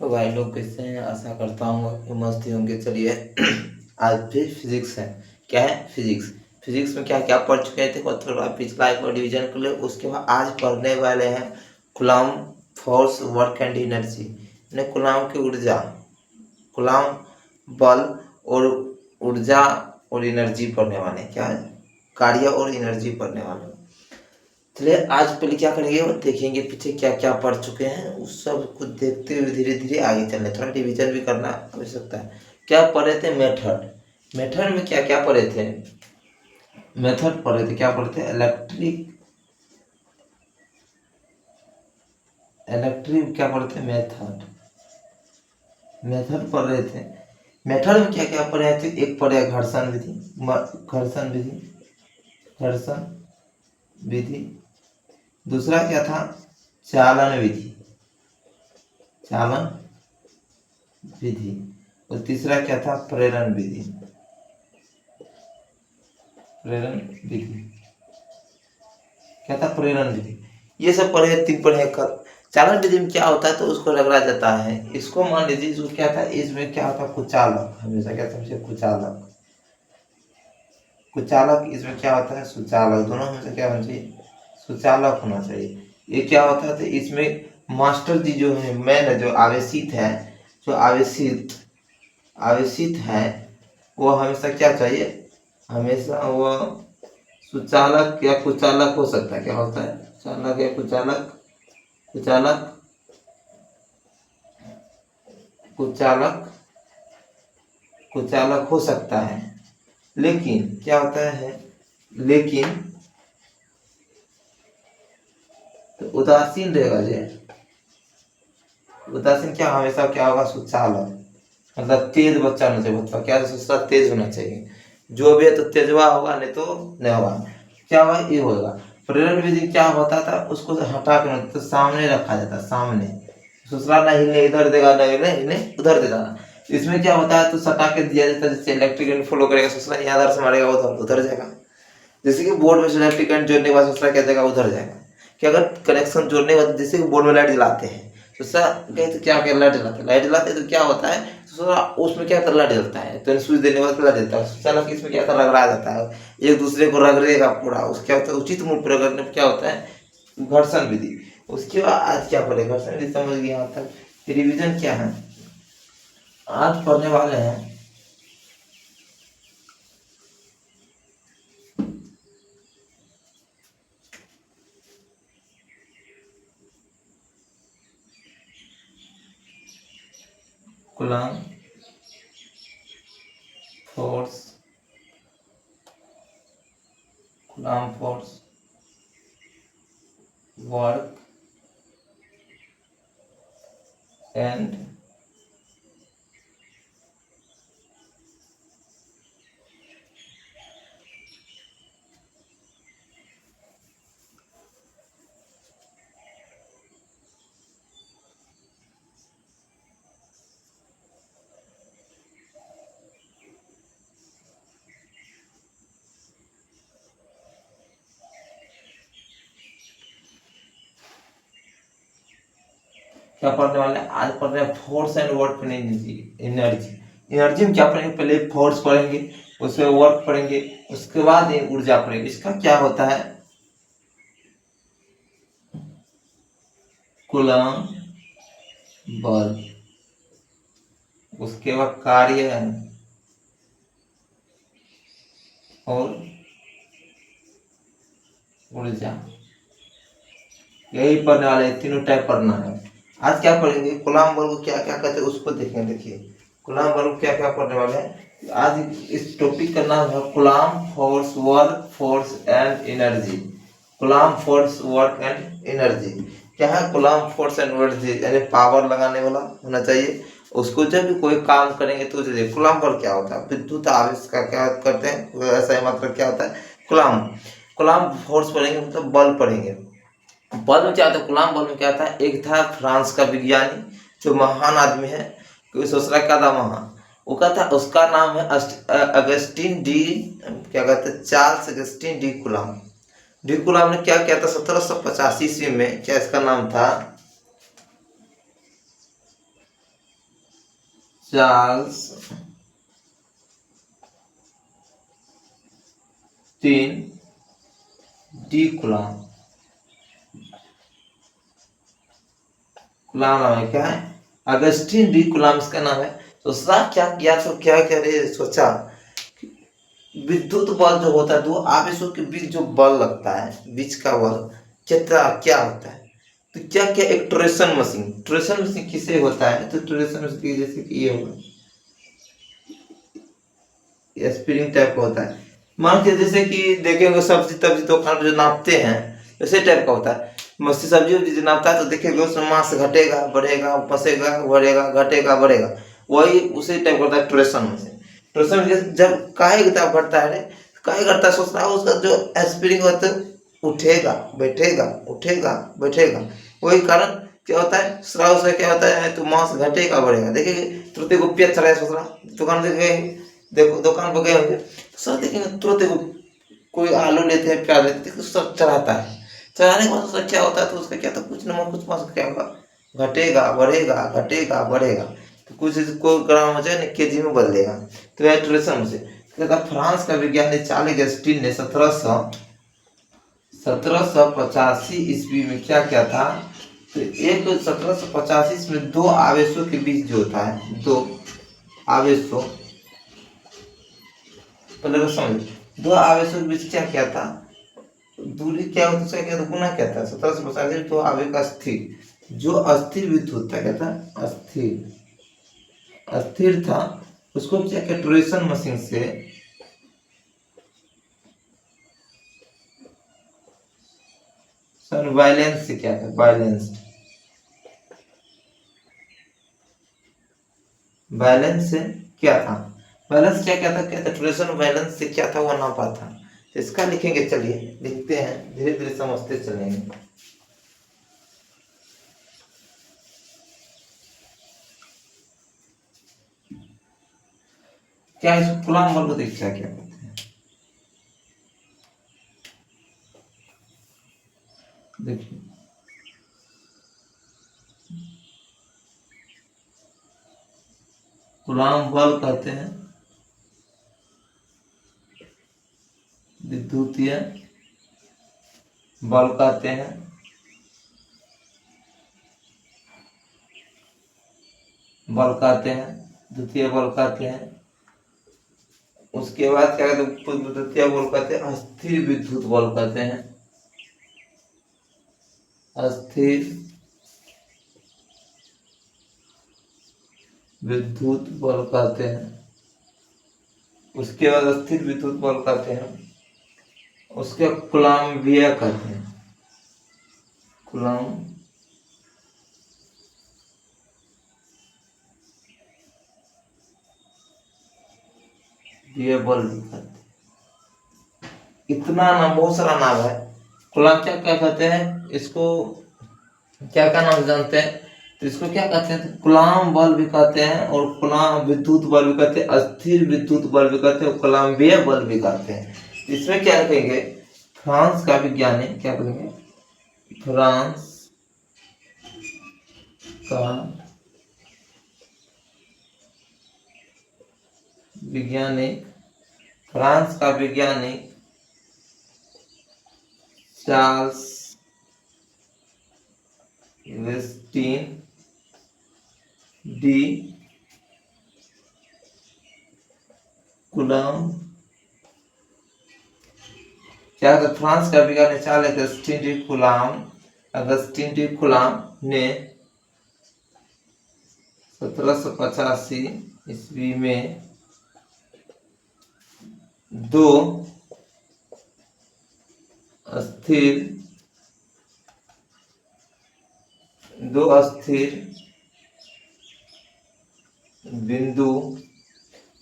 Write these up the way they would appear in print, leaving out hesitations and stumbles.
तो भाई लोग कैसे हैं? आशा करता हूँ कि मस्त ही होंगे। चलिए आज भी फिजिक्स है। क्या है? फिजिक्स। फिजिक्स में क्या क्या पढ़ चुके थे और थोड़ा पिछला एक बार रिविजन कर ले। उसके बाद आज पढ़ने वाले हैं Coulomb force work and energy, यानी कूलॉम की ऊर्जा, कूलॉम बल और ऊर्जा और एनर्जी पढ़ने वाले हैं। क्या है? कार्य और एनर्जी पढ़ने वाले हैं। चलिए आज पहले क्या करेंगे और देखेंगे पीछे क्या क्या पढ़ चुके हैं, उस सब कुछ देखते हुए धीरे धीरे आगे चलने, थोड़ा रिवीजन भी करना आवश्यकता है। क्या पढ़े थे? मेथड। मेथड में क्या क्या पढ़े थे? मेथड पढ़े थे। क्या पढ़े थे? इलेक्ट्रिक क्या पढ़े थे? मेथड। मेथड पढ़ रहे थे। मेथड में क्या क्या पढ़े थे? एक पढ़े घर्षण विधि, घर्षण विधि, घर्षण विधि। दूसरा क्या था? चालन विधि, चालन विधि। और तीसरा क्या था? प्रेरण विधि, प्रेरण विधि। क्या था? प्रेरण विधि। ये सब पढ़े, तीन पढ़े कल। चालन विधि में क्या होता है तो उसको रगड़ा जाता है। इसको मान लीजिए, इसको क्या था, इसमें क्या होता है? कुचालक। हमेशा क्या समझे? कुचालक। कुचालक इसमें क्या होता है? सुचालक। दोनों में से क्या होना चाहिए? सुचालक होना चाहिए। ये क्या होता है? तो इसमें मास्टर जी जो है, मैन जो आवेशित है, जो आवेशित आवेशित है, वो हमेशा क्या चाहिए? हमेशा वो सुचालक या कुचालक हो सकता है। क्या होता है? चालक या कुचालक, कुचालक, कुचालक, कुचालक हो सकता है। लेकिन क्या होता है? लेकिन तो उदासीन रहेगा जे। उदासीन क्या हमेशा क्या होगा? सुचालक। मतलब तेज बच्चा होना चाहिए। बच्चा क्या दूसरा तेज होना चाहिए। जो भी है तो तेजवा होगा, नहीं तो नहीं होगा। क्या होगा? ये होगा। प्रेरण विधि क्या होता था? उसको हटा के तो सामने रखा जाता, सामने। दूसरा ना हिले इधर देगा, ना हिले हिले उधर देगा। इसमें क्या होता है? तो सटा के दिया जाता है। जैसे इलेक्ट्रिक करंट फ्लो करेगा, दूसरा यहाँ इधर से मारेगा, उधर उधर जाएगा। जैसे कि बोर्ड में इलेक्ट्रिक करंट जोड़ने के बाद दूसरा क्या जाएगा? उधर जाएगा। कि अगर कनेक्शन जोड़ने के बाद जैसे कि बोर्ड में लाइट जलाते हैं, तो सर कहीं तो क्या लाइट जलाते हैं, लाइट जलाते हैं तो क्या होता है? तो उसमें क्या होता है? लाइट जलता है, तो स्विच देने के बाद लाइट जलता है। चलो कि इसमें क्या होता है? रगड़ा जाता है, एक दूसरे को रगड़ेगा पूरा। उसके क्या होता है? उचित मूल्य पर रगड़ने में क्या होता है? घर्षण विधि। उसके बाद आज क्या पढ़े? घर्षण विधि समझ गया यहाँ तक। रिविजन क्या है आज पढ़ने वाले हैं? Coulomb force, Coulomb force work and क्या पढ़ने वाले? आज पढ़ रहे हैं force and work energy. Energy energy में क्या पढ़ेंगे? पहले फोर्स पढ़ेंगे, उसमें वर्क पढ़ेंगे, उसके बाद ये ऊर्जा पढ़ेंगे। इसका क्या होता है? कूलॉम बल, उसके बाद कार्य और ऊर्जा। यही पढ़ने वाले हैं, तीनों टाइप पढ़ना है। आज क्या पढ़ेंगे? कूलॉम बल को क्या क्या कहते हैं उसको देखेंगे। देखिए कूलॉम बल को क्या क्या पढ़ने वाले हैं आज। इस टॉपिक का नाम है Coulomb force work force and energy. Coulomb force work and energy क्या है? कूलॉम फोर्स एंड एनर्जी यानी पावर लगाने वाला होना चाहिए। उसको जब भी कोई काम करेंगे तो देखिए कूलॉम बल क्या होता है? विद्युत आवेश का क्या करते हैं, ऐसा ही मतलब क्या होता है? कूलॉम। कूलॉम फोर्स पढ़ेंगे मतलब बल पढ़ेंगे। बल में क्या होता है? गुलाम बल में क्या था? एक था फ्रांस का विज्ञानी, जो महान आदमी है, कोई दूसरा क्या था? महान वो का था, उसका नाम है अगस्टिन डी, क्या कहते हैं? चार्ल्स अगस्टिन डी गुलाम। डी गुलाम ने क्या किया था? 1785 ईस्वी में क्या इसका नाम था? Charles 3 D कुलाम। कुलाम नाम है, क्या है? अगस्टिन डी कुलाम इसका नाम है। तो साहब क्या किया, तो क्या करे सोचा, विद्युत बल जो होता है, दो आवेशों के बीच जो बल लगता है, बीच का बल कितना क्या होता है, तो क्या क्या एक ट्रेशन मशीन, ट्रेशन मशीन किसे होता है, तो ट्रेशन मशीन जैसे कि ये होगा, स्प्रिंग टाइप का होता है। मान के जैसे कि देखेंगे सब्जी तब्जी दुकान पर जो नापते हैं वैसे टाइप का होता है। मछली सब्जी वब्जी जो नापता है तो देखेंगे उसमें मास घटेगा बढ़ेगा, फंसेगा बढ़ेगा, घटेगा बढ़ेगा, वही उसी टाइप का होता है ट्रेशन मशीन। ट्रेशन मशीन जब काहे की तरफ घटता है, काहे घटता है, सोच रहा है उसका जो स्प्रिंग होता है उठेगा बैठेगा उठेगा बैठेगा, वही कारण क्या होता है, स्राव से क्या होता है, तो मास घटेगा बढ़ेगा। देखिए तुरंत को पेट चढ़ाया, सोच रहा दुकान देखे, देखो दुकान पर गए होंगे तो सर देखेंगे तुरंत देखो कोई आलू लेते हैं प्याज लेते हैं सब चढ़ाता है, चढ़ाने के बाद उसका क्या होता है, तो उसका क्या, तो कुछ न कुछ मास क्या होगा, घटेगा बढ़ेगा घटेगा बढ़ेगा, तो कुछ को ग्राम हो जाए ना केजी में बदलेगा। तो यह ट्रेशन से कहता फ्रांस का वैज्ञानिक चार्ल्स गैस्टिन ने 1785 ईस्वी में क्या क्या था, तो एक 1785 में दो आवेशों के बीच जो होता है, दो आवेशों, पहले समझ, दो आवेशों के बीच क्या क्या था, दूरी क्या होता है, क्या गुना क्या था, 1785 तो आवेश अस्थिर, जो अस्थिर विद्युत था, क्या था अस्थिर, अस्थिर था, उसको क्या क्या ट्रेशन मशीन से सर वायलेंस से क्या था, वायलेंस, बैलेंस से क्या था, बैलेंस क्या क्या था, क्या था ट्रेशन बैलेंस से क्या था वो ना पाता। तो इसका लिखेंगे, चलिए लिखते हैं, धीरे धीरे समझते चलेंगे। क्या इस कूलॉम बल को देखा क्या कहते हैं, देखिए कूलॉम बल कहते हैं विद्युतीय बल कहते हैं, बल कहते हैं, द्वितीय बल कहते हैं। उसके बाद क्या कहते हैं, द्वितीय बल कहते हैं अस्थिर विद्युत बल कहते हैं, अस्थिर विद्युत बल कहते हैं। उसके बाद अस्थिर विद्युत बल कहते हैं, उसके कूलॉम्बिया कहते हैं, कूलॉम ये बल भी कहते हैं। इतना नाम, बहुत सारा नाम है। कूलॉम क्या क्या कहते हैं इसको, क्या क्या नाम जानते हैं, तो इसको क्या कहते हैं, तो कूलॉम बल भी कहते हैं, और कूलॉम विद्युत बल भी कहते हैं, अस्थिर विद्युत बल भी कहते हैं, और कूलॉम्बिया बल भी कहते हैं। इसमें क्या लिखेंगे, फ्रांस का वैज्ञानिक, क्या करेंगे, फ्रांस का वैज्ञानिक, फ्रांस का वैज्ञानिक चार्ल्स गैस्टिन डी कूलॉम, क्या था, फ्रांस का वैज्ञानिक Charles Augustine D Coulomb, Augustine D Coulomb ने 1785 ईस्वी में दो अस्थिर बिंदु,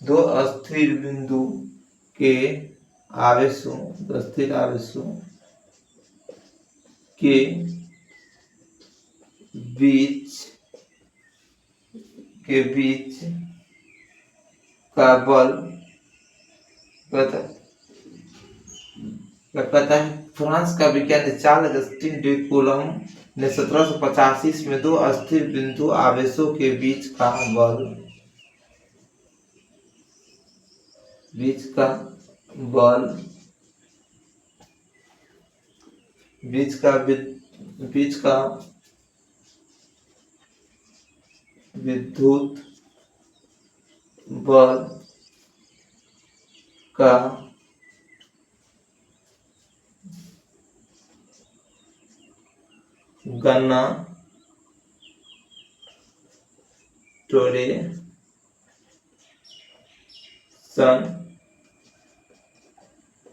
दो अस्थिर बिंदु के आवेशों, अस्थिर आवेशों के बीच का बल कहता है, फ्रांस का वैज्ञानिक चार्ल्स अगस्टिन डी कूलॉम ने 1785 में दो अस्थिर बिंदु आवेशों के बीच का बल बीच का बल, बीच का विद्युत बल का गणना टोरेशन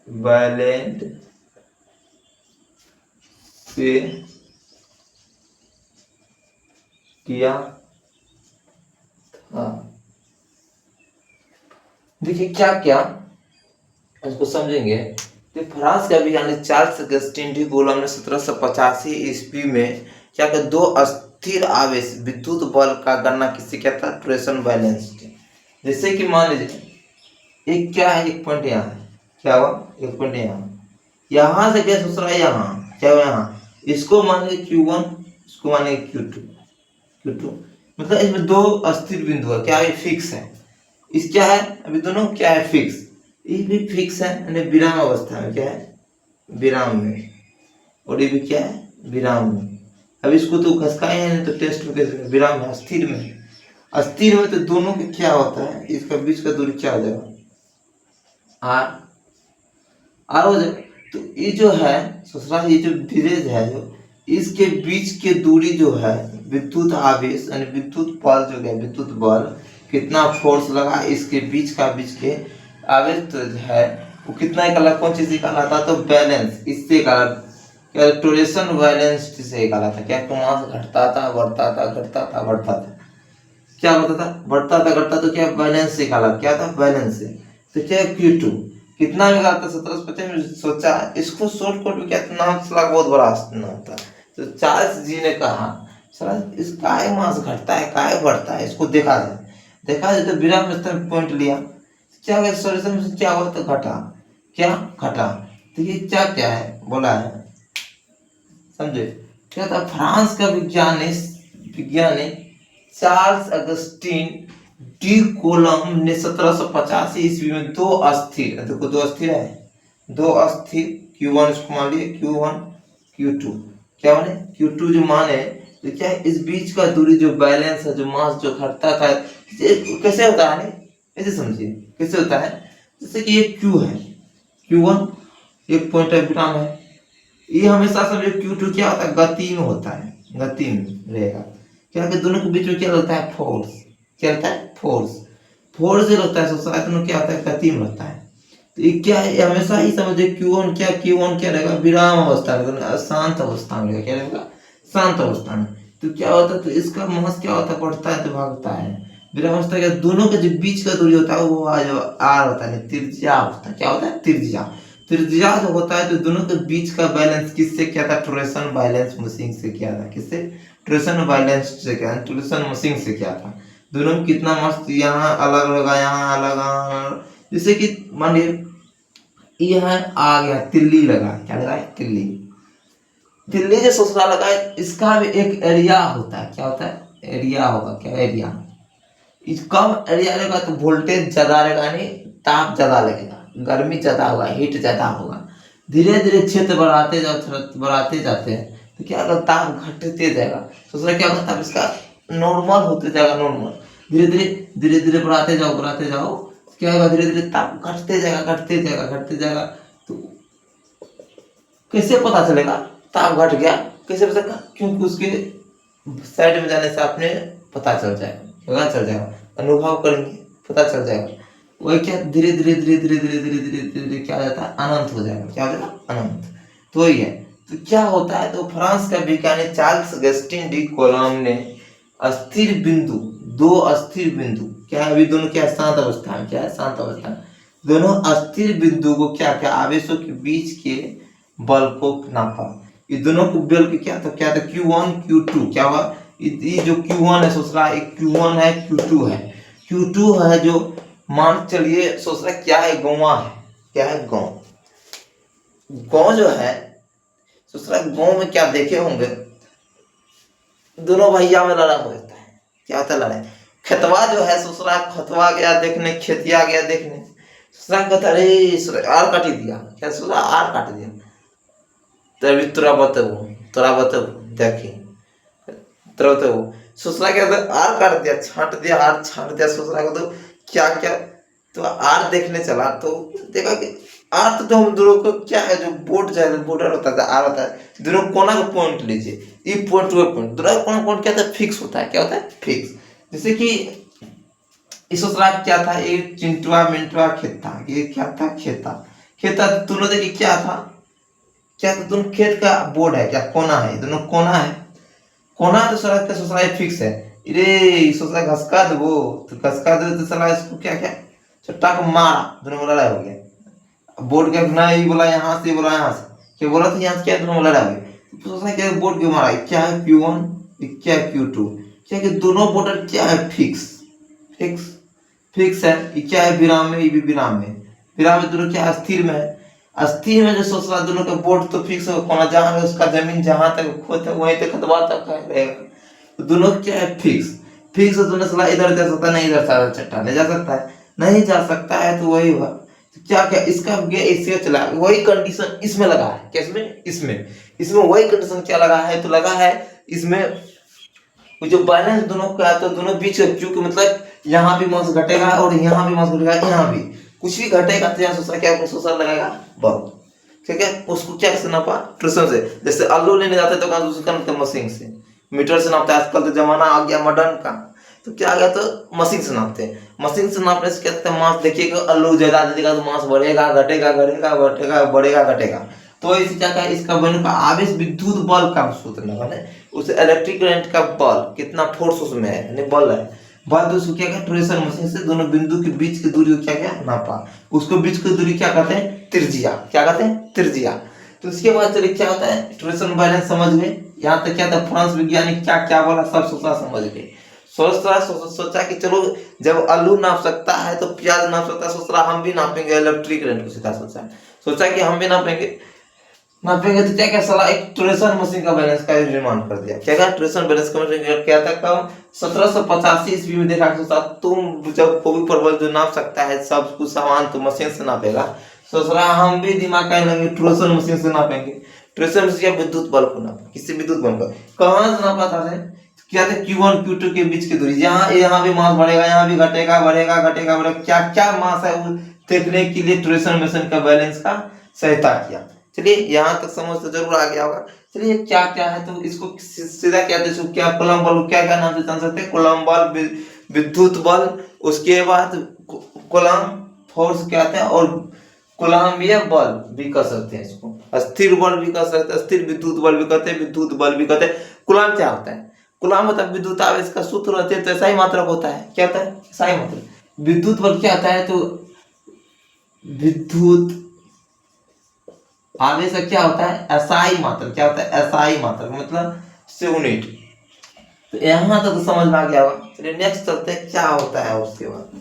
बैलेंस से किया था। देखिए क्या क्या इसको समझेंगे। तो फ्रांस का वैज्ञानिक चार्ल्स अगस्टिन डी कूलम ने 1785 ईस्वी में क्या कि दो अस्थिर आवेश विद्युत बल का गणना किससे किया था? टोरेशन बैलेंस से। जैसे कि मान लीजिए एक क्या है, एक पॉइंट यहाँ है, क्या हुआ, एक पॉइंट यहाँ से क्या सोच रहा है, यहाँ क्या हुआ, यहाँ इसको मानिए Q1, इसको मानिए Q2, मतलब इसमें दो अस्थिर बिंदु है, क्या है, फिक्स है। इस क्या है, अभी दोनों क्या है, फिक्स, ये भी फिक्स है, यानी विराम अवस्था में, क्या है, विराम में, और ये भी क्या है, विराम में। अब इसको तो खसकाए हैं, तो टेस्ट में कैसे, विराम में, अस्थिर में, अस्थिर में तो दोनों के क्या होता है, इसका बीच का दूरी क्या हो जाएगा, आर हो जाएगा। तो ये जो है ससुराल, ये जो धीरेज है, जो इसके बीच के दूरी जो है, विद्युत आवेश यानी विद्युत बल जो है, विद्युत बल कितना फोर्स लगा इसके बीच के आवेश तो है वो कितना निकाला, कौन चीज निकाला था, तो बैलेंस, इससे निकाला, क्या टोरेशन बैलेंस से निकाला था। क्या मास घटता था, बढ़ता था, घटता था, बढ़ता था, क्या होता था, बढ़ता था, घटता, तो क्या बैलेंस से निकाला, क्या था, बैलेंस से। तो क्या Q2 कितना निकाला था, 1750 में। सोचा इसको शॉर्टकट में क्या नाम चला, बहुत बड़ा नाम था। तो चार्ल्स जी ने कहा सर इस काय मास घटता है, काय बढ़ता है, इसको देखा जाए तो विराम स्थान पॉइंट लिया, क्या हो गया, सॉल्यूशन में क्या हुआ, तो घटा, क्या घटा। तो ये क्या क्या है बोला है, समझे, क्या था, फ्रांस का विज्ञानिक चार्ल्स अगस्टिन डी कोलम ने 1785 ईस्वी में दो अस्थिर, देखो दो अस्थिर है, दो अस्थिर Q1, इसको मान लिए Q1, Q2, क्या माने Q2 जो माने, तो क्या है, इस बीच का दूरी जो बैलेंस है, जो मास जो घटता था, कैसे होता है, ऐसे समझिए कैसे होता है, जैसे कि ये Q है, Q1 एक पॉइंट ऑफ विराम है, ये हमेशा समझो Q2 क्या होता है, गति में होता है, गति में रहेगा, क्या कि दोनों के बीच में क्या होता है, फोर्स, क्या होता है, फोर्स जो लगता है सोसाइटी दोनों क्या होता है, गति में रहता है। तो ये क्या है, हमेशा ही समझे Q1 क्या रहेगा, विराम अवस्था में, शांत अवस्था में रहेगा, क्या रहेगा, शांत अवस्था में। तो क्या होता है, तो इसका मास क्या होता है, बढ़ता है तो भागता है, विराम अवस्था के दोनों के जो बीच का दूरी होता है वो आर होता है, त्रिज्या होता है, क्या होता है, त्रिज्या जो होता है, तो दोनों के बीच का बैलेंस किससे किया था, टोरेशन बैलेंस मशीन से किया था, किससे, टोरेशन बैलेंस से किया, टोरेशन मशीन से किया था। दोनों में कितना मस्त, यहाँ अलग लगा, यहाँ अलग, जैसे कि मान लीजिए यहाँ आ गया तिल्ली लगा, क्या लगा है, तिल्ली जो ससुरा लगा है, इसका भी एक एरिया होता है, क्या होता है, एरिया होगा, क्या एरिया, कम एरिया रहेगा तो वोल्टेज ज्यादा रहेगा, यानी ताप ज्यादा लगेगा, गर्मी ज्यादा होगा, हीट ज्यादा होगा। धीरे धीरे क्षेत्र बढ़ाते जाते हैं, तो क्या होगा, ताप घटते जाएगा, दूसरा क्या होगा, ताप इसका नॉर्मल होते जाएगा, नॉर्मल, धीरे धीरे बढ़ाते जाओ, क्या होगा, धीरे धीरे ताप घटते जाएगा। तो कैसे पता चलेगा ताप घट गया, कैसे पता चलेगा, क्योंकि उसके साइड में जाने से आपने पता चल जाएगा, अनुभव करेंगे, पता चल जाएगा। वही क्या, धीरे धीरे क्या हो जाता है, अनंत हो जाएगा, क्या हो जाएगा, अनंत। तो वही है। तो क्या होता है, तो फ्रांस का वैज्ञानिक चार्ल्स अगस्टिन डी कोलम ने दो अस्थिर बिंदु, क्या है, अभी दोनों क्या शांत अवस्था में, क्या है, शांत अवस्था में, दोनों अस्थिर बिंदु को क्या क्या आवेशों के बीच के बल को नापा। ये दोनों को बल के क्या था, Q1 Q2, क्या हुआ, ये जो Q1 है सोच रहा है, Q1 है, Q2 है जो मान चलिए सोच रहा है क्या है, गौवा है, क्या है, गांव जो है सोच रहा है, गांव में क्या देखे होंगे, दोनों भैया में लड़ा होता है, क्या होता है, लड़ाई, खेतवा जो है सोच रहा है, खतवा गया देखने, खेतिया गया देखने, ससुरा कहता अरे आर काट दिया, क्या ससुरा आर काट दिया, तो अभी तोरा बताऊ देखी, तोरा बताऊ ससुरा क्या आर काट दिया, छांट दिया, आर छांट दिया ससुरा को, तो क्या क्या, तो आर देखने चला तो देखा कि आर तो हम दोनों को क्या है, जो बोर्ड जो बॉर्डर होता है आर होता है, दोनों कोना का पॉइंट लीजिए, ये पॉइंट वो पॉइंट, दोनों कोना पॉइंट क्या होता है, फिक्स होता है, क्या होता है फिक्स। जैसे कि इस ससुरा क्या था, ये चिंटुआ मिंटुआ खेत था, ये क्या था खेता, खेता दोनों देखिए क्या था, क्या तो दोनों खेत का बोर्ड है, क्या कोना है, दोनों कोना है, कोना तो ससुरा का ससुरा फिक्स है, अरे ससुरा घसका दो, तो घसका दो तो साला इसको क्या क्या चट्टा को मारा, दोनों में लड़ाई हो गया, बोर्ड का ना ये बोला यहाँ से, बोला यहाँ से, क्या बोला था यहाँ से, क्या दोनों में लड़ाई हो गई, तो सोचना क्या बोर्ड क्यों मारा, क्या है Q1 क्या Q2, क्या कि दोनों बॉर्डर क्या है फिक्स, फिक्स फिक्स है, ये क्या है विराम में, ये भी विराम में, विराम में दोनों क्या स्थिर में है, अस्थिर में जो सोचना दोनों का बोर्ड तो फिक्स हो, कोना जहाँ है उसका जमीन जहाँ तक खोद है वहीं तक खतवा तक रहेगा, तो दोनों क्या है फिक्स, फिक्स है, दोनों सलाह इधर जा सकता है, नहीं इधर सारा चट्टा ले जा सकता है, नहीं जा सकता है, तो वही हुआ, तो क्या क्या इसका गया इससे चला, वही कंडीशन इसमें लगा है, क्या इसमें, इसमें वही कंडीशन क्या लगा है, तो लगा है इसमें जो बैलेंस दोनों का, तो दोनों बीच क्योंकि मतलब यहाँ भी मास घटेगा और यहाँ भी मास घटेगा, यहाँ भी कुछ भी घटेगा तो यहाँ सोचा क्या सोचा लगाएगा बल, ठीक है, उसको क्या से नापा, ट्यूशन से, जैसे आलू लेने जाते तो कहाँ उसका नापते मशीन से, मीटर से नापते, आजकल तो जमाना आ गया मॉडर्न का, तो क्या आ गया तो मशीन से नापते हैं, मशीन से नापने से कहते हैं मास देखिएगा, आलू ज्यादा देगा तो मास बढ़ेगा घटेगा, बढ़ेगा घटेगा बढ़ेगा घटेगा, तो इसे क्या कहा, इसका बने का आवेश विद्युत बल का सूत्र लगा है, उस इलेक्ट्रिक करंट का बल कितना फोर्स उसमें है, यानी बल है, बल तो उसको क्या कहते हैं, ट्रेसर मशीन से दोनों बिंदु के बीच की दूरी को क्या क्या नापा, उसको बीच की दूरी क्या कहते हैं, त्रिज्या, क्या कहते हैं त्रिज्या। तो उसके बाद चलिए क्या होता है, ट्रेसन बैलेंस समझ गए, यहाँ तक क्या था, फ्रांस वैज्ञानिक क्या क्या बोला सब सोचा समझ गए, सोचा कि चलो जब आलू नाप सकता है तो प्याज नाप सकता है, सोचा हम भी नापेंगे इलेक्ट्रिक करंट को, सीधा सोचा कि हम भी नापेंगे, नापेंगे तो क्या क्या साला एक ट्रेसन मशीन का बैलेंस का निर्माण कर दिया, क्या क्या ट्रेसन बैलेंस का मशीन क्या था, कब 1785 ईस्वी में देखा, सोचा तुम जब कोई परवल जो नाप सकता है सब कुछ सामान तो मशीन से नापेगा, सोच रहा हम भी दिमाग का लेंगे ट्रेसन मशीन से नापेंगे, ट्रेसन मशीन या विद्युत बल को नापा, किससे विद्युत बल को, कहाँ से नापा था, क्या था Q1 Q2 के बीच की दूरी, यहाँ भी मास बढ़ेगा, यहाँ भी घटेगा बढ़ेगा घटेगा बढ़ेगा, क्या क्या मास है वो देखने के लिए ट्रेसन मशीन का बैलेंस का सहायता किया। चलिए यहाँ तक समझ तो जरूर आ गया होगा। चलिए क्या क्या है, तो इसको सीधा क्या इसको क्या कूलम्ब बल, क्या क्या नाम से जान सकते हैं, कूलम्ब बल, विद्युत बल, उसके बाद कूलम्ब फोर्स क्या था, और कूलम्बीय बल भी कह सकते हैं इसको, अस्थिर बल भी कह सकते हैं, अस्थिर विद्युत बल भी कहते हैं, विद्युत बल भी कहते हैं। कूलम्ब क्या होता है, कूलम्ब मतलब विद्युत आवेश का सूत्र होते हैं, तो ऐसा ही मात्रक होता है, क्या होता है ऐसा ही मात्रक। विद्युत बल क्या होता है, तो विद्युत आवेश का क्या होता है, एसआई मात्रक, क्या होता है एसआई मात्रक मतलब यूनिट। तो यहाँ तक तो समझ में आ गया होगा। चलिए नेक्स्ट चलते हैं क्या होता है उसके बाद।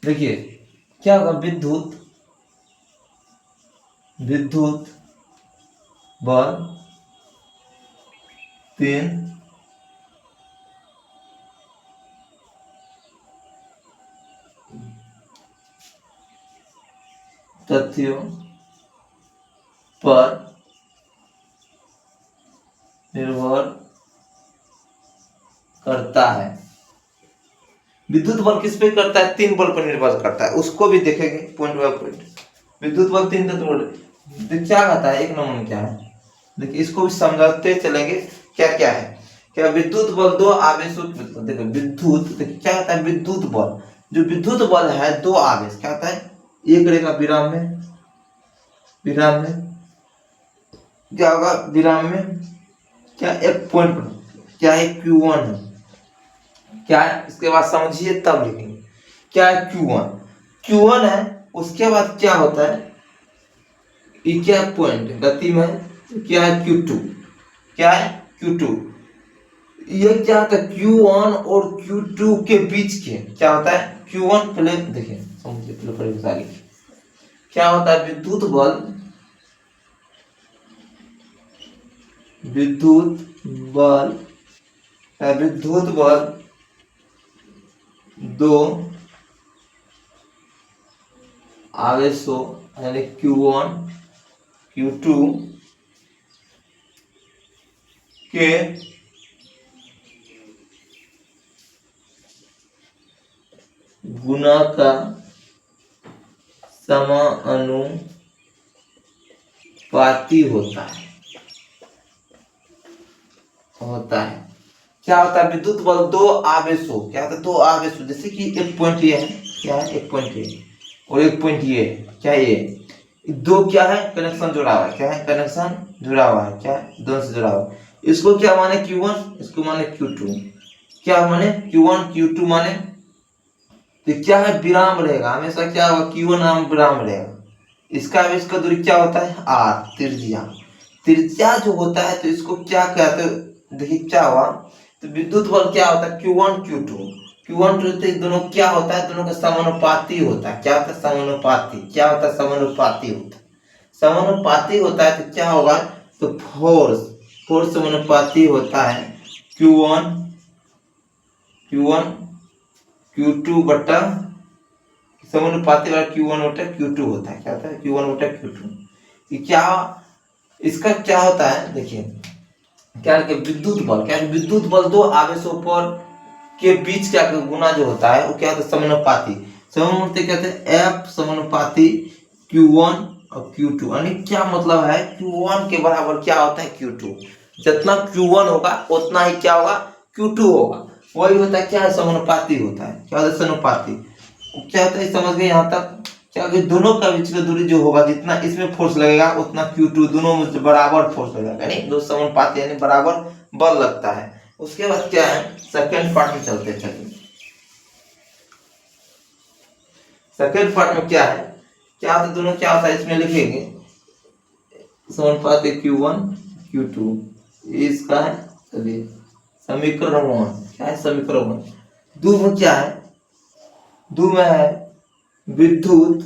देखिए क्या होगा, विद्युत बल 3 तथ्यों पर निर्भर करता है। विद्युत बल किस पे करता है, 3 बल पर निर्भर करता है, उसको भी देखेंगे पॉइंट बाय पॉइंट। विद्युत बल 3 तत्व क्या कहता है, एक नंबर क्या है, देखिए इसको भी समझाते चलेंगे क्या क्या है। क्या विद्युत बल 2 आवेशों, देखो विद्युत, देखिए क्या होता है विद्युत बल, जो विद्युत बल है 2 आवेश, क्या होता है एक रहेगा विराम में, क्या होगा विराम में, क्या एक पॉइंट पर क्या है Q1 है, क्या है इसके बाद समझिए तब लिखेंगे क्या है Q1 है। उसके बाद क्या होता है, ये क्या पॉइंट गति में, क्या है Q2, क्या है Q2, ये क्या होता है Q1 और Q2 के बीच के क्या होता है Q1 पहले देखिए समझिए पहले परिभाषा लिखिए क्या होता है विद्युत बल दो आवेशों यानी Q1 Q2 के गुना का समानुपाती होता है क्या होता है विद्युत बल दो आवेशों क्या होता है दो आवेशों जैसे कि एक पॉइंट ये है क्या है एक पॉइंट ये और एक पॉइंट ये क्या ये दो क्या है कनेक्शन जुड़ा हुआ है क्या है कनेक्शन जुड़ा हुआ है क्या दोनों से जुड़ा हुआ है इसको क्या माने Q1 इसको माने Q2 क्या माने Q1 Q2 माने तो क्या है विराम रहेगा हमेशा क्या होगा Q1 नाम विराम रहेगा इसका दूरी क्या होता है R त्रिज्या जो होता है तो इसको क्या कहते हैं देखिए क्या हुआ तो विद्युत बल क्या होता है Q1 Q2 दोनों क्या होता है दोनों का समानुपाती होता है क्या होता है समानुपाती होता है तो क्या होगा तो फोर्स समानुपाती होता है Q1 Q2 बटा समानुपाती वाला Q1 बटा Q2 होता है क्या होता है Q1 बटा Q2 क्या इसका क्या होता है देखिए क्या विद्युत बल दो आवेशों पर के बीच क्या गुना जो होता है वो क्या होता है समानुपाती कहते हैं F समानुपाती Q1 और Q2 यानी क्या मतलब है Q1 के बराबर क्या होता है Q2 जितना Q1 होगा उतना ही क्या होगा Q2 होगा वही होता है क्या है समानुपाती होता है क्या होता है समानुपाती क्या होता है समझ गए यहाँ तक क्या कि दोनों का बीच का दूरी जो होगा जितना इसमें फोर्स लगेगा उतना Q2 दोनों में बराबर फोर्स लगेगा यानी दो समानुपाती यानी बराबर बल लगता है उसके बाद क्या है सेकंड पार्ट में चलते हैं चलिए सेकंड पार्ट में क्या है क्या होता है दोनों क्या होता है इसमें लिखेंगे समानुपाती Q1 Q2 इसका है चलिए समीकरण 1 क्या है समीकरण 1 दो में क्या है दो में है विद्युत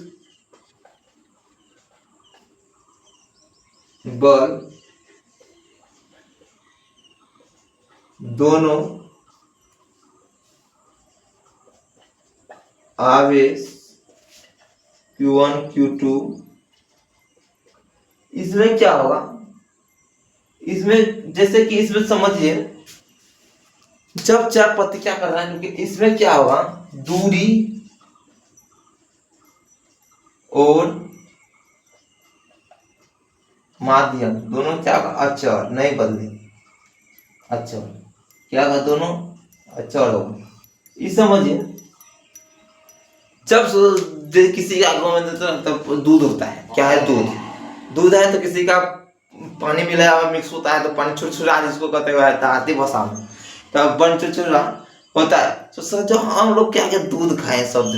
बल दोनों आवेश Q1 Q2 इसमें क्या होगा इसमें जैसे कि इसमें समझिए जब चार पत्ती क्या कर रहा है क्योंकि इसमें क्या होगा दूरी और माध्यम दोनों क्या अचर नहीं बदले अचर क्या होगा दोनों अचर होगा ये समझिए जब किसी का गाँव में तब दूध होता है क्या है दूध है तो किसी का पानी मिलाया हुआ मिक्स होता है तो पानी छुरछुरा जिसको कहते हुए आती भाषा में तब बन छुरछुरा होता है तो सर जो हम लोग क्या दूध खाए सब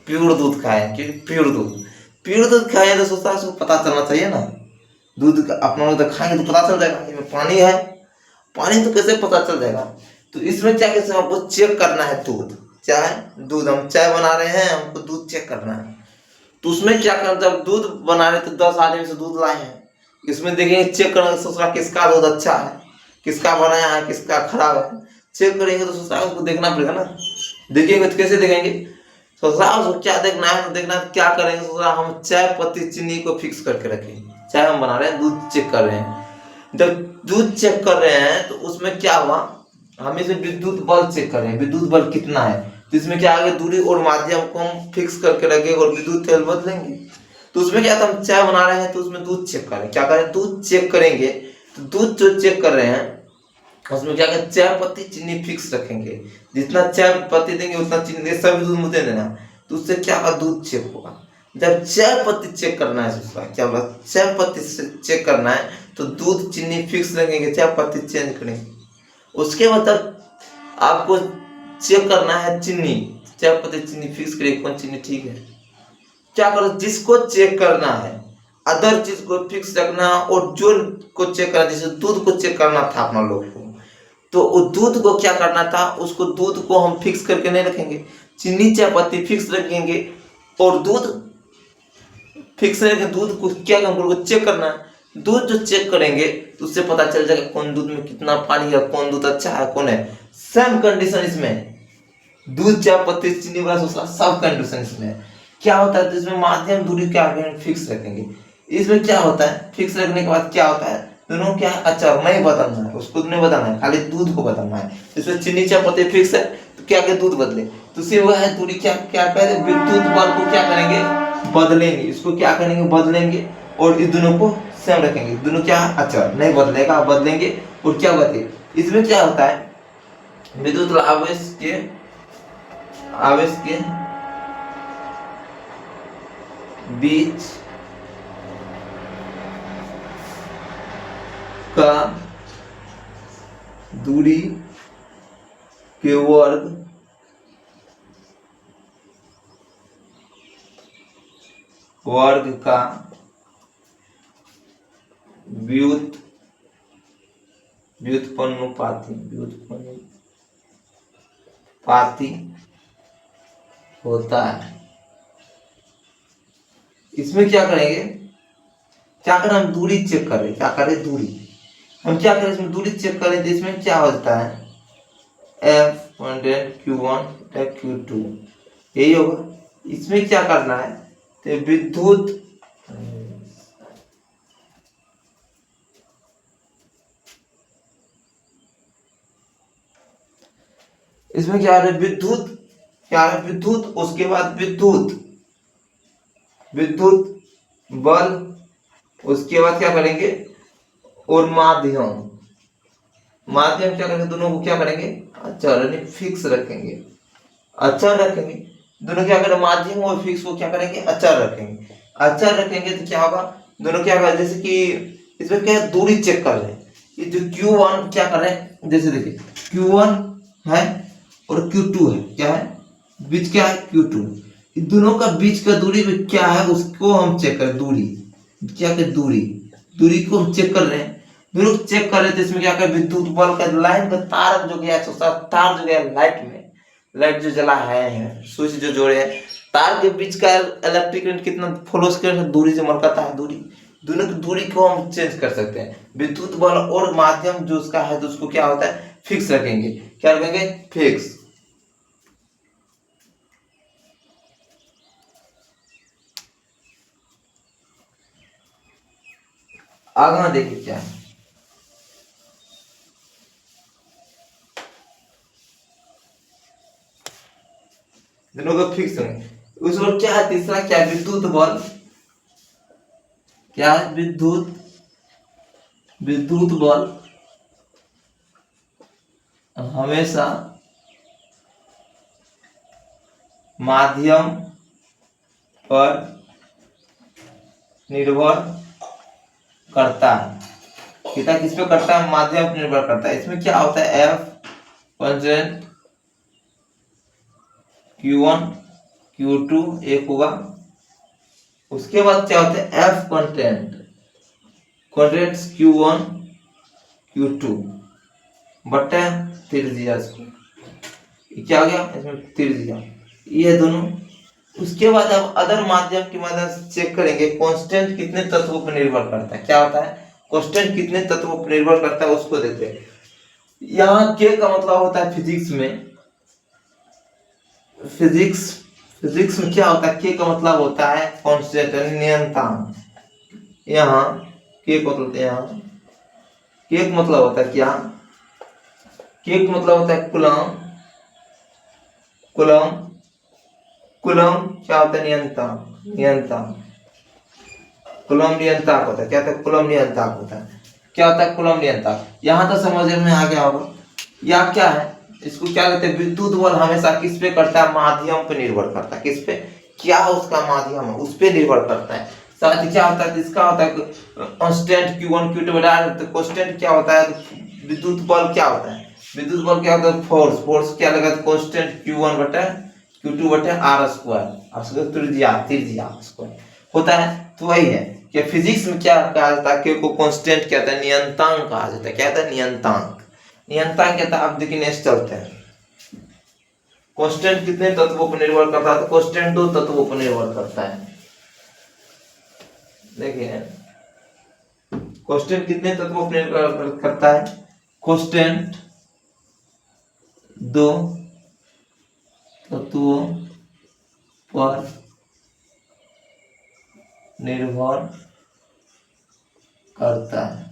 प्योर दूध खाए क्योंकि प्योर दूध खाए तो सोचता है पता चलना चाहिए ना दूध अपना लोग तो खाएंगे तो पता चल जाएगा इसमें पानी है पानी तो कैसे पता चल जाएगा तो इसमें क्या कैसे आपको चेक करना है दूध हम चाय बना रहे हैं हमको दूध चेक करना है तो उसमें क्या करना जब दूध बना रहे तो 10 आदमी से दूध लाए हैं इसमें देखेंगे चेक करेंगे ससुरा किसका दूध अच्छा है किसका बनाया है किसका खराब है चेक करेंगे तो ससुरा उसको देखना पड़ेगा ना देखेंगे तो कैसे देखेंगे ससुरा उसको क्या देखना है देखना क्या करेंगे ससुरा हम चाय पत्ती चीनी को फिक्स करके रखेंगे चाय हम बना रहे हैं दूध चेक कर रहे हैं जब दूध चेक कर रहे हैं तो उसमें क्या हुआ हम इसमें विद्युत बल चेक कर रहे हैं विद्युत बल कितना है तो इसमें क्या आगे दूरी और माध्यम को हम फिक्स करके रखेंगे और विद्युत तेल बदलेंगे तो उसमें क्या था हम चाय बना रहे हैं तो उसमें दूध चेक करें क्या करें दूध चेक करेंगे तो दूध जो चेक कर रहे हैं उसमें क्या करें चाय पत्ती चीनी फिक्स रखेंगे जितना चाय पत्ती देंगे उतना चीनी सभी दूध मुझे देना तो उससे क्या होगा दूध चेक होगा जब चाय पत्ती चेक करना है उसका क्या बोला चाय पत्ती से चेक करना है तो दूध चीनी फिक्स रखेंगे चाय पत्ती चेंज करेंगे उसके बाद आपको चेक करना है चीनी चाय पत्ती चीनी फिक्स करेंगे कौन चीनी ठीक है क्या करो जिसको चेक करना है अदर चीज को फिक्स रखना और जो को चेक करना जैसे दूध को चेक करना था अपना लोग को तो उस दूध को क्या करना था, उसको दूध को हम फिक्स करके नहीं रखेंगे, चीनी चायपत्ती फिक्स रखेंगे और दूध फिक्स रखेंगे। दूध को क्या हमको चेक करना है, दूध जो चेक करेंगे तो उससे पता चल जाएगा कौन दूध में कितना पानी है, कौन दूध अच्छा है कौन है। सेम कंडीशन इसमें दूध चायपत्ती चीनी वाला सब कंडीशन इसमें क्या होता है, तो इसमें माध्यम दूरी क्या फिक्स रखेंगे। इसमें क्या होता है, फिक्स रखने के बाद क्या होता है, दोनों क्या अचार नहीं बदलना है, उसको नहीं बदलना है, खाली दूध को बदलना है। इसमें चीनी चायपत्ती फिक्स है तो क्या क्या दूध बदले, तो सिर्फ वह है दूरी क्या क्या कहते विद्युत बल को क्या करेंगे बदलेंगे, इसको क्या करेंगे बदलेंगे और इस दोनों को सेम रखेंगे। दोनों क्या अचार नहीं बदलेगा, बदलेंगे और क्या होते इसमें क्या होता है, विद्युत आवेश के बीच का दूरी के वर्ग का व्युत्पन्नुपाती होता है। इसमें क्या करेंगे, क्या करें हम दूरी चेक करें, क्या करें दूरी, हम क्या करें इसमें दूरी चेक करें तो इसमें क्या होता है F1 Q2 यही होगा। इसमें क्या करना है तो विद्युत इसमें क्या है विद्युत उसके बाद विद्युत बल, उसके बाद क्या करेंगे और माध्यम क्या करेंगे, दोनों को क्या करेंगे अचर फिक्स रखेंगे, अचर रखेंगे। दोनों क्या करेंगे माध्यम और फिक्स को क्या करेंगे अचर रखेंगे तो क्या होगा, दोनों क्या करें जैसे कि इसमें क्या दूरी चेक कर रहे हैं, ये जो Q1 क्या कर रहे हैं, जैसे देखिए Q1 है और Q2 है, क्या है बीच क्या है Q2, इन दोनों का बीच का दूरी में क्या है उसको हम चेक कर, दूरी क्या कर दूरी को हम चेक कर रहे हैं। दोनों चेक कर रहे थे, इसमें क्या कर विद्युत बल का लाइन का तार जो गया तार जो गया लाइट जो जला है स्विच जो जोड़े हैं, तार के बीच का इलेक्ट्रिक करंट कितना फ्लो कर दूरी से मलकाता है, दोनों की दूरी को हम चेंज कर सकते हैं। विद्युत बल और माध्यम जो उसका है तो उसको क्या होता है फिक्स रखेंगे, क्या रखेंगे फिक्स। आगे देखिए क्या है, दोनों को फिक्स होंगे। उस वक्त क्या है तीसरा क्या विद्युत बल, क्या है विद्युत बल हमेशा माध्यम पर निर्भर करता है, कितना किस पे करता है माध्यम पर निर्भर करता है। इसमें क्या होता है F कांस्टेंट Q1 Q2 एक होगा, उसके बाद क्या होता है F कांस्टेंट Q1 Q2 बटा त्रिज्या, क्या हो गया इसमें त्रिज्या, ये दोनों। उसके बाद अब अदर माध्यम की मदद से चेक करेंगे कांस्टेंट कितने तत्वों पर निर्भर करता है, क्या होता है कांस्टेंट कितने तत्वों पर निर्भर करता है उसको देखते हैं। यहाँ के का मतलब होता है फिजिक्स में क्या होता है, के का मतलब होता है कांस्टेंट नियतांक। यहाँ के का मतलब यहाँ के का मतलब होता है क्या, के का मतलब होता है कुलम क्या होता है नियंत्रण कुलम नियंत्रक होता है, क्या होता है कुलम नियंत्रक होता है, क्या होता है कुलम नियंत्रक। यहाँ तो समझ में आ गया होगा। या क्या है इसको क्या कहते हैं विद्युत बल हमेशा किस पे करता है माध्यम पे निर्भर करता है, किस पे क्या उसका माध्यम है उस पे निर्भर करता है। साथ ही क्या होता है इसका होता है कांस्टेंट Q1 Q2 बटा, तो कांस्टेंट क्या होता है विद्युत बल क्या होता है, विद्युत बल क्या होता है फोर्स क्या लगा कांस्टेंट Q1 बटा Q2 बटे R स्क्वायर त्रिज्या स्क्वायर होता है। तो वही है कि फिजिक्स में क्या कहा जाता है के को कांस्टेंट क्या होता है नियतांक कहा जाता है, क्या होता है नियतांक। नियंत्रण क्या था, अब देखिए नेक्स्ट चलते हैं। कांस्टेंट कितने तत्वों पर निर्भर करता है, तो कांस्टेंट 2 तत्वों पर निर्भर करता है। देखिए कांस्टेंट कितने तत्वों पर निर्भर करता है, कांस्टेंट 2 तत्वों पर निर्भर करता है,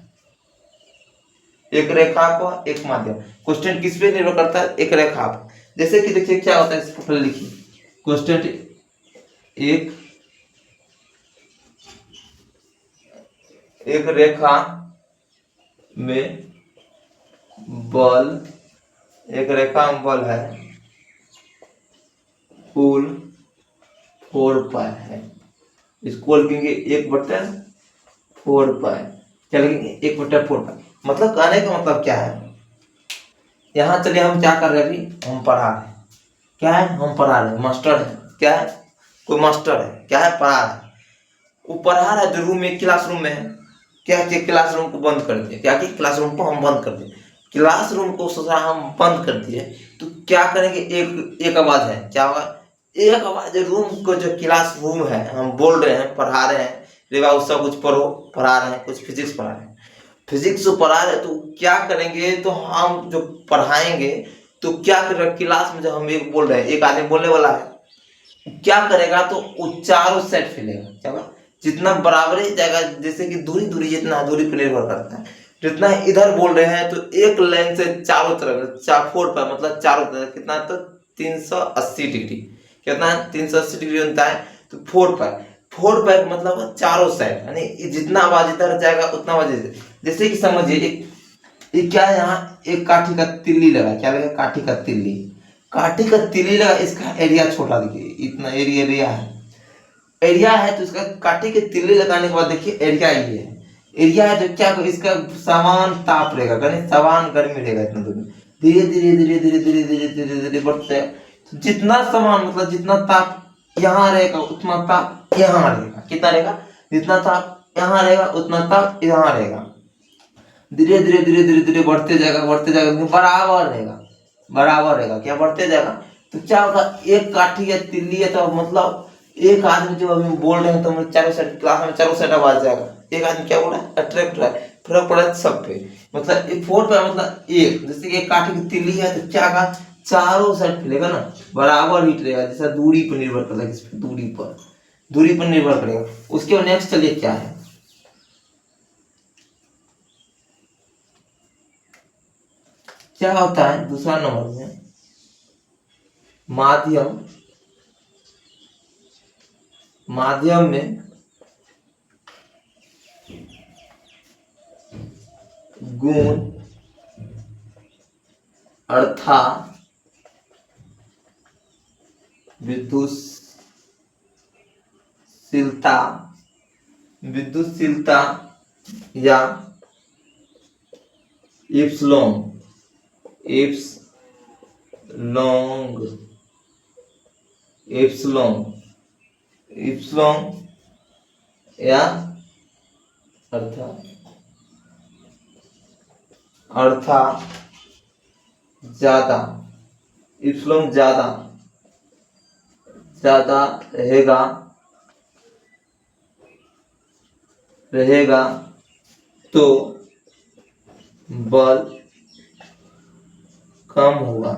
एक रेखा पर एक माध्यम। कांस्टेंट किस पे निर्भर करता है, एक रेखा पर। जैसे कि देखिए क्या होता है, इसको पहले लिखिए। कांस्टेंट एक रेखा में बल, एक रेखा में बल है कुल 4 पाई है। इसको लिखेंगे 1/4 पाई। क्या लिखेंगे, 1/4 पाई। मतलब कहने का मतलब क्या है, यहाँ चलिए हम क्या कर रहे हैं, अभी हम पढ़ा रहे हैं। क्या है, हम पढ़ा रहे हैं, मास्टर है। क्या है, कोई मास्टर है, क्या है, पढ़ा रहा है। वो पढ़ा रहा है जो रूम में, क्लासरूम में है। क्या किया, क्लासरूम को बंद कर दिया। क्या कि क्लासरूम को हम बंद कर दिए। क्लासरूम को सोचा हम बंद कर दिए तो क्या करेंगे, एक आवाज है। क्या होगा, एक आवाज रूम को, जो क्लास रूम है, हम बोल रहे हैं, पढ़ा रहे हैं, रे बाबू सब कुछ पढ़ो, पढ़ा रहे हैं, कुछ फिजिक्स पढ़ा रहे हैं, फिजिक्स पढ़ा रहे हैं। तो क्या करेंगे, तो हम जो पढ़ाएंगे तो क्या करेगा, क्लास में जब हम एक बोल रहे हैं, एक आदमी बोलने वाला है, क्या करेगा, तो वो चारों साइड फैलेगा। क्या होगा, जितना बराबरी जाएगा, जैसे कि दूरी दूरी, जितना दूरी पर निर्भर करता है, जितना इधर बोल रहे हैं तो एक लाइन से चारों तरफ 4 पर, मतलब चारों तरफ कितना, तो 380 डिग्री। कितना, 380 डिग्री बनता है। तो 4 पर मतलब चारों साइड, यानी जितना आवाज इधर जाएगा उतना आवाज इधर। जैसे कि समझिए एक क्या है, यहाँ एक काठी का तिल्ली लगा। क्या लगा, काठी का तिल्ली। काठी का तिल्ली लगा, इसका एरिया छोटा, देखिए इतना एरिया है, एरिया है। तो इसका काठी के तिल्ली लगाने के बाद देखिए एरिया ये है, एरिया है। तो क्या, इसका समान ताप रहेगा, यानी समान गर्मी रहेगा। इतना दूर धीरे धीरे धीरे धीरे धीरे धीरे धीरे धीरे बढ़ते हैं। तो जितना समान, मतलब जितना ताप यहाँ रहेगा उतना ताप यहाँ रहेगा। कितना रहेगा, जितना ताप यहाँ रहेगा उतना ताप यहाँ रहेगा। धीरे धीरे धीरे धीरे धीरे बढ़ते जाएगा, बढ़ते जाएगा, बराबर रहेगा, बराबर रहेगा। क्या बढ़ते जाएगा, तो क्या होगा, एक काठी या तिल्ली है, तो मतलब एक आदमी जो अभी बोल रहे हैं, तो हम चारों साइड क्लास में चारों साइड आवाज जाएगा। एक आदमी क्या बोल रहा है, अट्रैक्ट रहा है, फर्क पड़ा है सब पे। मतलब एक 4 पे, मतलब एक, जैसे कि एक काठी की तिल्ली है, तो क्या होगा, चारों साइड फैलेगा ना, बराबर हीट रहेगा। जैसा दूरी पर निर्भर करता है, किस पे, दूरी पर निर्भर करेगा। उसके बाद नेक्स्ट चलिए क्या है, क्या होता है दूसरा नंबर में, माध्यम में गुण अर्थात विद्युतशीलता या इप्सिलॉन या अर्थात ज्यादा, इप्सिलॉन ज्यादा रहेगा तो बल कम होगा,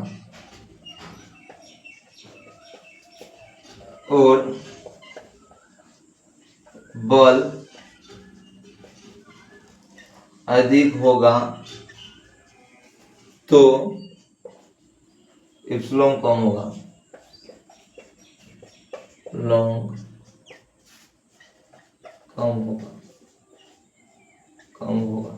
और बल अधिक होगा तो इप्सिलॉन कम होगा, कम होगा।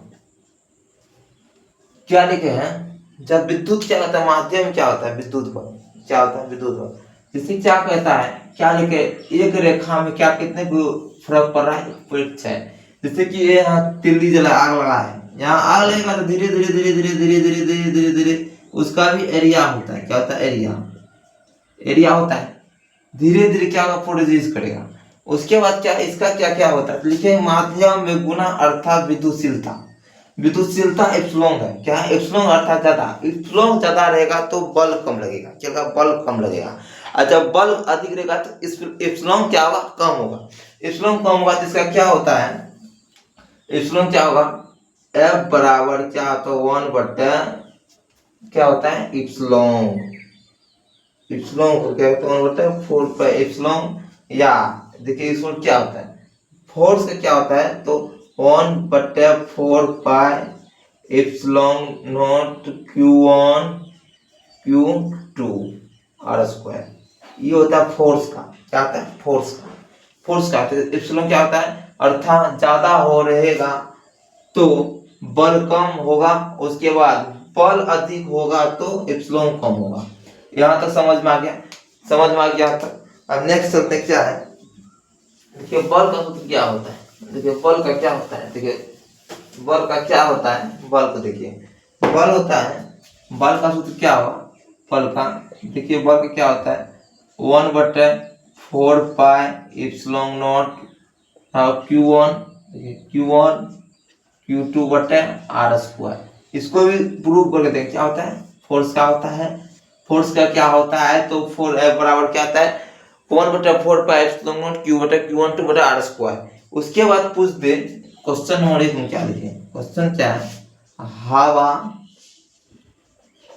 क्या लिखे हैं, जब विद्युत क्या होता है, माध्यम क्या होता है, विद्युत बल क्या होता है, विद्युत बल। जैसे क्या कहता है, क्या लिखे, एक रेखा में क्या कितने को फर्क पड़ रहा है, 1.6। जैसे कि ये यहाँ तिल्ली जला, आग लगा है, यहाँ आग लगेगा तो धीरे धीरे धीरे धीरे धीरे धीरे धीरे धीरे धीरे उसका भी एरिया होता है। क्या होता है, एरिया होता है। धीरे धीरे क्या होगा, प्रोड्यूस करेगा। उसके बाद क्या, इसका क्या क्या होता है, लिखे माध्यम में गुना अर्थात विद्युतशीलता। विद्युतशीलता एप्सिलॉन है, क्या है एप्सिलॉन अर्थात ज्यादा, एप्सिलॉन ज्यादा रहेगा तो बल कम लगेगा, क्या होगा बल कम लगेगा, और जब बल अधिक रहेगा तो इस एप्सिलॉन क्या होगा कम होगा, एप्सिलॉन कम होगा तो इसका क्या होता है, एप्सिलॉन क्या होगा F बराबर क्या होता है 1 बटे क्या होता है एप्सिलॉन, एप्सिलॉन को क्या होता है 1 बटे 4 पाई एप्सिलॉन, या देखिए इसमें क्या होता है फोर्स का क्या होता है तो 1 बटे 4 pi epsilon not Q1 Q2 R square, ये होता है फोर्स का, क्या होता है फोर्स का, फोर्स का तो एप्सिलॉन क्या होता है अर्थात ज्यादा हो रहेगा तो बल कम होगा, उसके बाद बल अधिक होगा तो एप्सिलॉन कम होगा। यहाँ तक समझ में आ गया, समझ में आ गया तक। अब नेक्स्ट चलते हैं क्या है, देखिए बल का सूत्र क्या होता है, देखिए बल का क्या होता है, देखिए बल का क्या होता है, बल को देखिए बल होता है, बल का सूत्र क्या होगा बल का, देखिए बल का क्या होता है 1 बटे 4 pi epsilon not Q1 Q1 Q2 बटे आर स्क्वायर, इसको भी प्रूव करके देखें क्या होता है फोर्स का होता है, फोर्स का क्या होता है तो 4F बराबर क्या आता है 1 बटे 4 पाई एप्सिलॉन नॉट Q बटे Q1 2 बटे आर स्क्वायर। उसके बाद पूछ दे क्वेश्चन नंबर 1 में क्या लिखे, क्वेश्चन क्या है हवा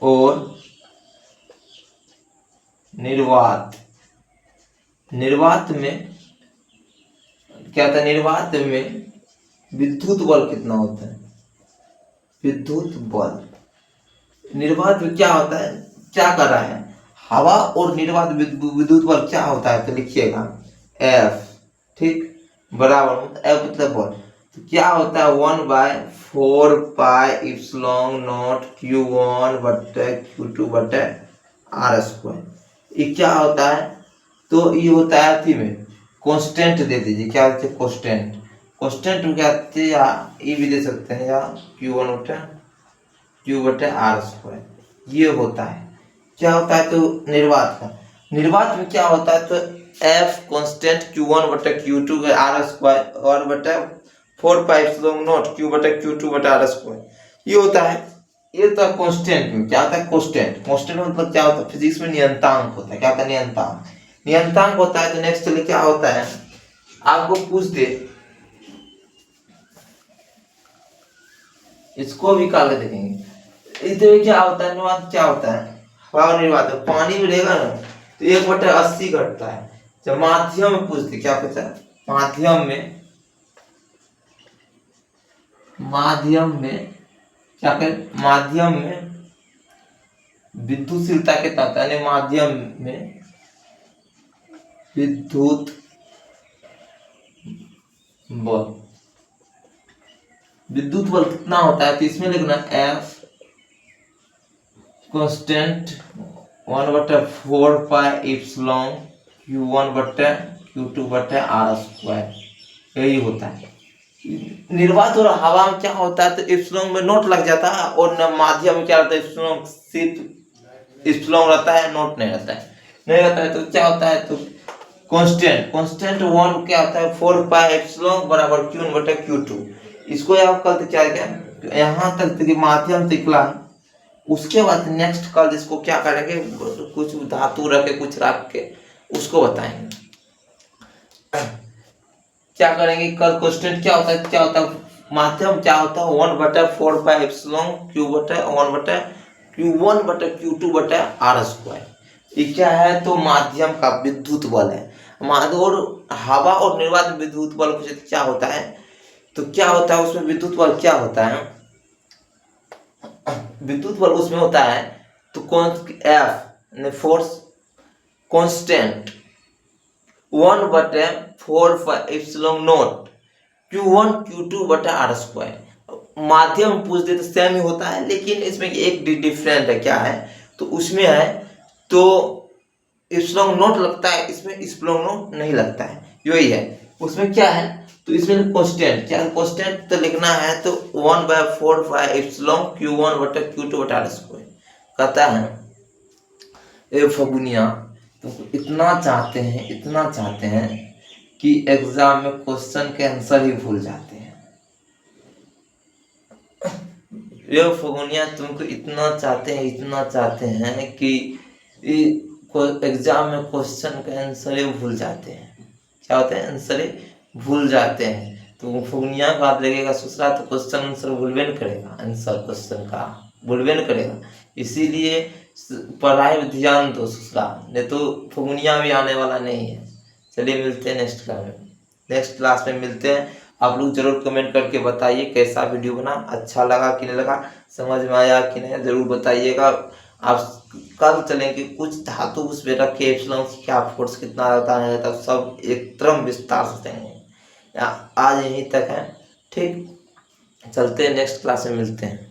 और निर्वात, निर्वात में क्या था, निर्वात में विद्युत बल कितना होता है, विद्युत बल, निर्वात में क्या होता है, क्या कर रहा है हवा और निर्वात विद्युत बल क्या होता है तो लिखिएगा F, ठीक बराबर F मतलब बल, तो क्या होता है 1 bye 4 pi epsilon not Q1 बटे Q2 बटे आर स्क्वायर, ये क्या होता है तो ये होता है अथी में कांस्टेंट दे दीजिए, क्या होता है कांस्टेंट, कांस्टेंट क्या होता है या ये भी दे सकते हैं या Q1 बटे Q बटे आर स्क्वायर, ये होता है क्या होता है तो निर्वात का, निर्वात में क्या होता है तो F कांस्टेंट Q1 बटे Q2 के आर स्क्वायर और बटे 4 पाई एप्सिलॉन नॉट Q बटे Q2 बटे आर स्क्वायर, ये होता है, ये तो कांस्टेंट में क्या होता है कांस्टेंट, कांस्टेंट मतलब क्या होता है फिजिक्स में नियतांक होता है, क्या होता है नियतांक, नियतांक होता है तो नेक्स्ट चलिए क्या होता है आपको पूछ दे, इसको भी काल देखेंगे, इसमें क्या होता है निर्वात क्या होता है हवा निर्वात, पानी में रहेगा ना तो 1 बटे 80 घटता है, जब माध्यम में पूछते क्या पूछा माध्यम में, माध्यम में क्या कर माध्यम में विद्युतशीलता कितना होता है, माध्यम में विद्युत बल, विद्युत बल कितना होता है तो इसमें लिखना F कांस्टेंट 1 बटे 4 पाई एप्सिलॉन Q1 बटे Q2 बटे आर स्क्वायर, यही होता है। निर्वात और हवा में क्या होता है तो एप्सिलॉन में नोट लग जाता है और माध्यम में क्या होता है एप्सिलॉन सिर्फ एप्सिलॉन रहता है नोट नहीं रहता है, नहीं रहता है तो क्या होता है तो कांस्टेंट, कांस्टेंट 1 क्या होता है 4 पाई एप्सिलॉन बराबर Q1 बटे Q2, इसको आप कल क्या क्या यहाँ तक देखिए माध्यम से निकला, उसके बाद नेक्स्ट कल इसको क्या करेंगे कुछ धातु रखे कुछ रख के उसको बताएंगे, क्या करेंगे कल कांस्टेंट क्या होता है, क्या होता है माध्यम क्या होता है 1 बटे 4 पाई एप्सिलॉन Q बटे 1 बटे Q1 बटे Q2 बटे आर स्क्वायर, ये क्या है तो माध्यम का विद्युत बल है, और हवा और निर्वात में विद्युत बल क्या होता है तो क्या होता है उसमें विद्युत बल क्या होता है, विद्युत बल उसमें होता है तो कौन F फोर्स कांस्टेंट 1 बटे 4 एप्सिलॉन नॉट Q1 Q2 बटे आर स्क्वायर, माध्यम पूछ दे तो सेम ही होता है लेकिन इसमें एक डिफरेंट है, क्या है तो उसमें है तो एप्सिलॉन नॉट लगता है, इसमें एप्सिलॉन नॉट नहीं लगता है, यही है उसमें क्या है तो इसमें कांस्टेंट क्या कांस्टेंट तो लिखना है तो 1 बाय 4 पाई एप्सिलॉन Q1 बटे Q2 बटे आर स्क्वायर, कहता है ए फगुनिया तो इतना चाहते हैं कि एग्जाम में क्वेश्चन के आंसर ही भूल जाते हैं, ये फगुनिया तुमको इतना चाहते हैं कि एग्जाम में क्वेश्चन का आंसर ही भूल जाते हैं। क्या होता है? आंसर ही भूल जाते हैं। तो फगुनिया का हाथ लगेगा ससुरा तो क्वेश्चन आंसर भूलबे न करेगा, आंसर क्वेश्चन का भूलबे न करेगा। इसीलिए पढ़ाई में ध्यान दो ससुरा, नहीं तो फगुनिया भी आने वाला नहीं है। चलिए मिलते हैं नेक्स्ट क्लास में मिलते हैं। आप लोग जरूर कमेंट करके बताइए कैसा वीडियो बना, अच्छा लगा कि नहीं लगा, समझ में आया कि नहीं, जरूर बताइएगा। आप कल चलेंगे कुछ धातु उस पे रखे एप्सिलॉन की क्या फोर्स कितना रहता है, तब सब एक क्रम विस्तार से देंगे। आज यहीं तक है, ठीक। चलते हैं, नेक्स्ट क्लास में मिलते हैं।